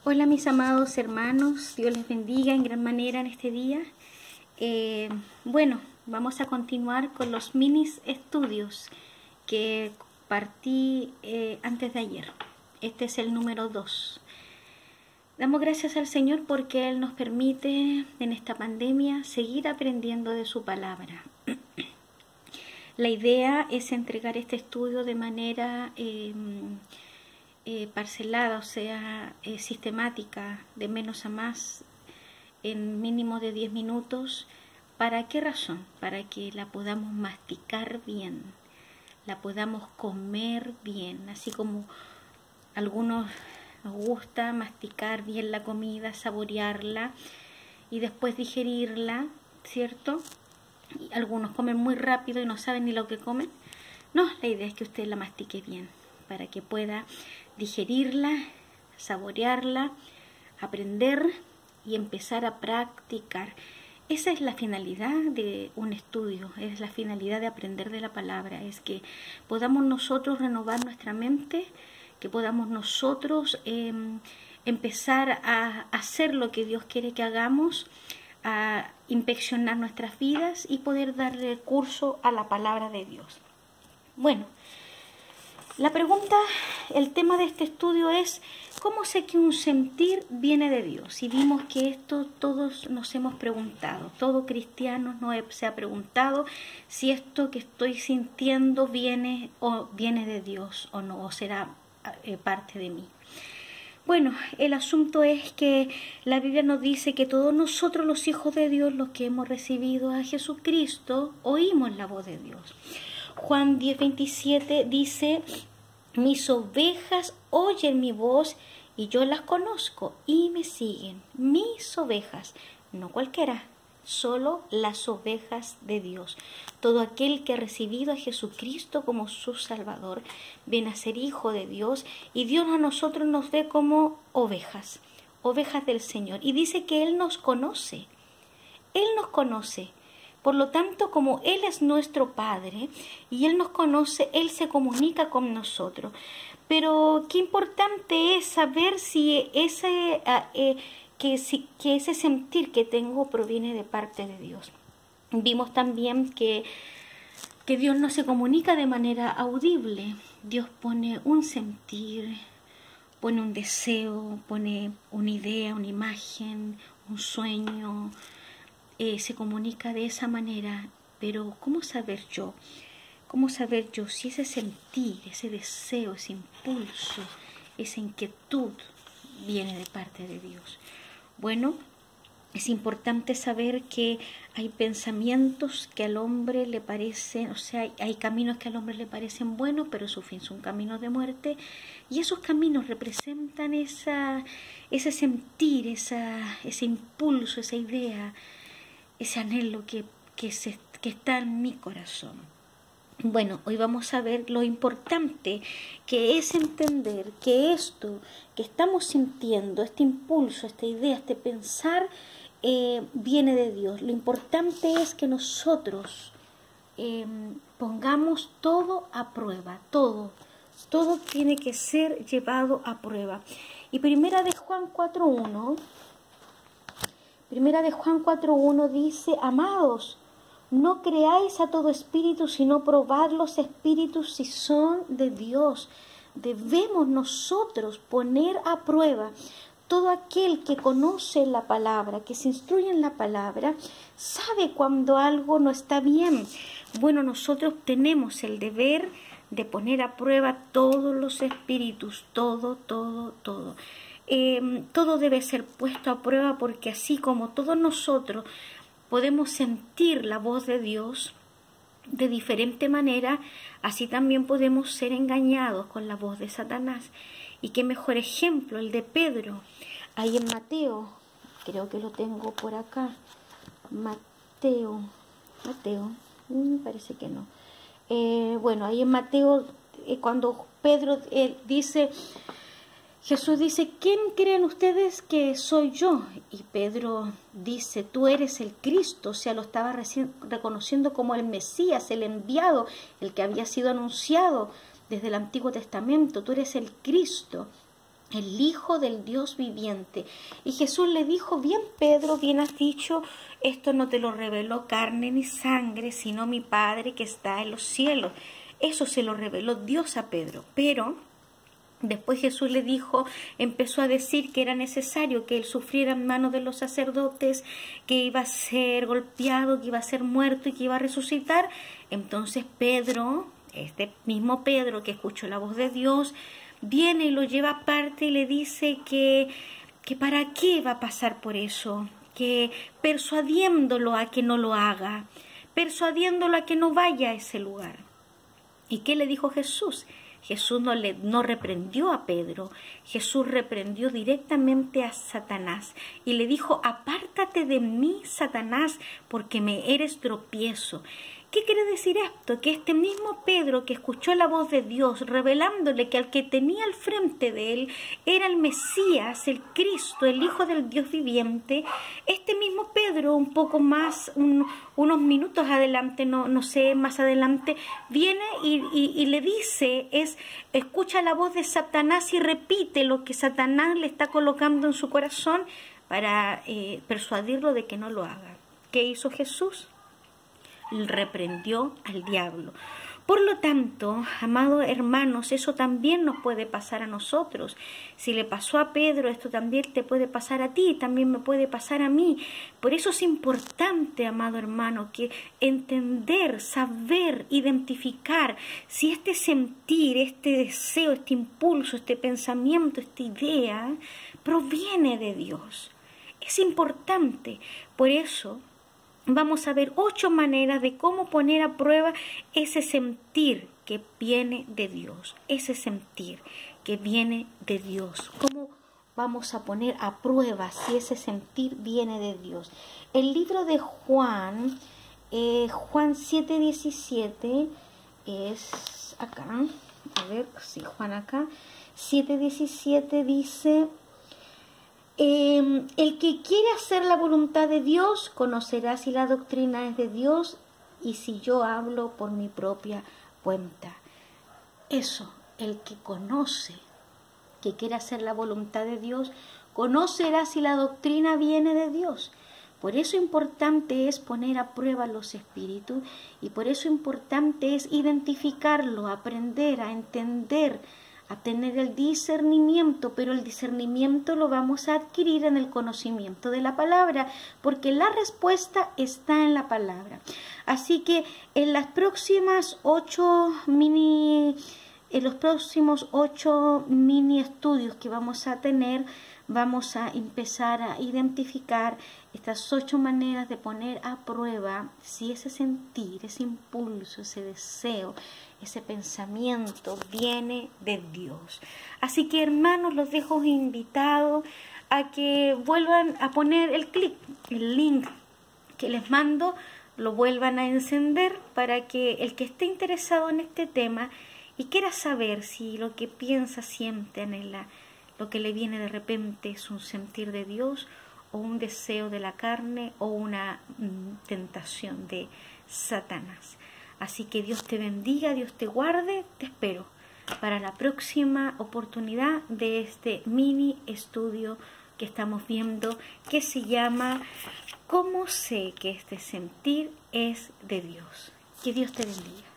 Hola mis amados hermanos, Dios les bendiga en gran manera en este día. Vamos a continuar con los mini estudios que partí antes de ayer. Este es el número 2. Damos gracias al Señor porque Él nos permite en esta pandemia seguir aprendiendo de su palabra. La idea es entregar este estudio de manera parcelada, o sea, sistemática, de menos a más, en mínimo de 10 minutos. ¿Para qué razón? Para que la podamos masticar bien, la podamos comer bien, así como a algunos nos gusta masticar bien la comida, saborearla y después digerirla, ¿cierto? Y algunos comen muy rápido y no saben ni lo que comen. No, la idea es que usted la mastique bien, para que pueda digerirla, saborearla, aprender y empezar a practicar. Esa es la finalidad de un estudio, es la finalidad de aprender de la palabra, es que podamos nosotros renovar nuestra mente, que podamos nosotros empezar a hacer lo que Dios quiere que hagamos, a inspeccionar nuestras vidas y poder darle curso a la palabra de Dios. Bueno, la pregunta, el tema de este estudio es: ¿cómo sé que un sentir viene de Dios? Y vimos que esto todos nos hemos preguntado, todo cristiano se ha preguntado si esto que estoy sintiendo viene de Dios o no, o será parte de mí. Bueno, el asunto es que la Biblia nos dice que todos nosotros los hijos de Dios, los que hemos recibido a Jesucristo, oímos la voz de Dios. Juan 10:27 dice: mis ovejas oyen mi voz y yo las conozco y me siguen. Mis ovejas, no cualquiera, solo las ovejas de Dios. Todo aquel que ha recibido a Jesucristo como su Salvador viene a ser hijo de Dios, y Dios a nosotros nos ve como ovejas, ovejas del Señor. Y dice que Él nos conoce. Él nos conoce. Por lo tanto, como Él es nuestro Padre y Él nos conoce, Él se comunica con nosotros. Pero qué importante es saber si ese sentir que tengo proviene de parte de Dios. Vimos también que Dios no se comunica de manera audible. Dios pone un sentir, pone un deseo, pone una idea, una imagen, un sueño. Se comunica de esa manera, pero ¿cómo saber yo? ¿Cómo saber yo si ese sentir, ese deseo, ese impulso, esa inquietud viene de parte de Dios? Bueno, es importante saber que hay pensamientos que al hombre le parecen, o sea, hay caminos que al hombre le parecen buenos, pero su fin son caminos de muerte, y esos caminos representan ese sentir, ese impulso, esa idea, ese anhelo que está en mi corazón. Bueno, hoy vamos a ver lo importante que es entender que esto que estamos sintiendo, este impulso, esta idea, este pensar, viene de Dios. Lo importante es que nosotros pongamos todo a prueba, todo tiene que ser llevado a prueba. Y Primera de Juan 4:1 dice: amados, no creáis a todo espíritu, sino probad los espíritus si son de Dios. Debemos nosotros poner a prueba. Todo aquel que conoce la palabra, que se instruye en la palabra, sabe cuando algo no está bien. Bueno, nosotros tenemos el deber de poner a prueba todos los espíritus, todo. Todo debe ser puesto a prueba, porque así como todos nosotros podemos sentir la voz de Dios de diferente manera, así también podemos ser engañados con la voz de Satanás. Y qué mejor ejemplo el de Pedro, ahí en Mateo, creo que lo tengo por acá, Mateo, me parece que no. Bueno, ahí en Mateo, cuando Pedro dice... Jesús dice: ¿quién creen ustedes que soy yo? Y Pedro dice: tú eres el Cristo. O sea, lo estaba reconociendo como el Mesías, el enviado, el que había sido anunciado desde el Antiguo Testamento. Tú eres el Cristo. el Hijo del Dios viviente. Y Jesús le dijo, bien Pedro, bien has dicho, esto no te lo reveló carne ni sangre, sino mi Padre que está en los cielos. Eso se lo reveló Dios a Pedro. Pero después Jesús le dijo, empezó a decir que era necesario que él sufriera en manos de los sacerdotes, que iba a ser golpeado, que iba a ser muerto y que iba a resucitar. Entonces Pedro, este mismo Pedro que escuchó la voz de Dios, viene y lo lleva aparte y le dice que para qué va a pasar por eso, que persuadiéndolo a que no lo haga, persuadiéndolo a que no vaya a ese lugar. ¿Y qué le dijo Jesús? Jesús no reprendió a Pedro, Jesús reprendió directamente a Satanás y le dijo, apártate de mí, Satanás, porque me eres tropiezo. ¿Qué quiere decir esto? Que este mismo Pedro que escuchó la voz de Dios revelándole que al que tenía al frente de él era el Mesías, el Cristo, el Hijo del Dios viviente, este mismo Pedro, un poco más, unos minutos adelante, no sé, más adelante, viene y le dice, escucha la voz de Satanás y repite lo que Satanás le está colocando en su corazón para persuadirlo de que no lo haga. ¿Qué hizo Jesús? Reprendió al diablo. Por lo tanto, amados hermanos, eso también nos puede pasar a nosotros. Si le pasó a Pedro, esto también te puede pasar a ti, también me puede pasar a mí. Por eso es importante, amado hermano, que entender, saber, identificar si este sentir, este deseo, este impulso, este pensamiento, esta idea proviene de Dios. Es importante. Por eso vamos a ver 8 maneras de cómo poner a prueba ese sentir que viene de Dios, ese sentir que viene de Dios. ¿Cómo vamos a poner a prueba si ese sentir viene de Dios? El libro de Juan, Juan 7:17, es acá, a ver, sí, Juan acá, 7:17 dice... el que quiere hacer la voluntad de Dios conocerá si la doctrina es de Dios y si yo hablo por mi propia cuenta. Eso, el que conoce, que quiere hacer la voluntad de Dios, conocerá si la doctrina viene de Dios. Por eso importante es poner a prueba los espíritus y por eso importante es identificarlo, aprender a entender, a tener el discernimiento, pero el discernimiento lo vamos a adquirir en el conocimiento de la palabra, porque la respuesta está en la palabra. Así que en los próximos 8 mini estudios que vamos a tener, vamos a empezar a identificar estas 8 maneras de poner a prueba si ese sentir, ese impulso, ese deseo, ese pensamiento viene de Dios. Así que hermanos, los dejo invitados a que vuelvan a poner el link que les mando, lo vuelvan a encender para que el que esté interesado en este tema y quiera saber si lo que piensa, siente, anhela, lo que le viene de repente es un sentir de Dios o un deseo de la carne o una tentación de Satanás. Así que Dios te bendiga, Dios te guarde, te espero para la próxima oportunidad de este mini estudio que estamos viendo que se llama ¿Cómo sé que este sentir es de Dios? Que Dios te bendiga.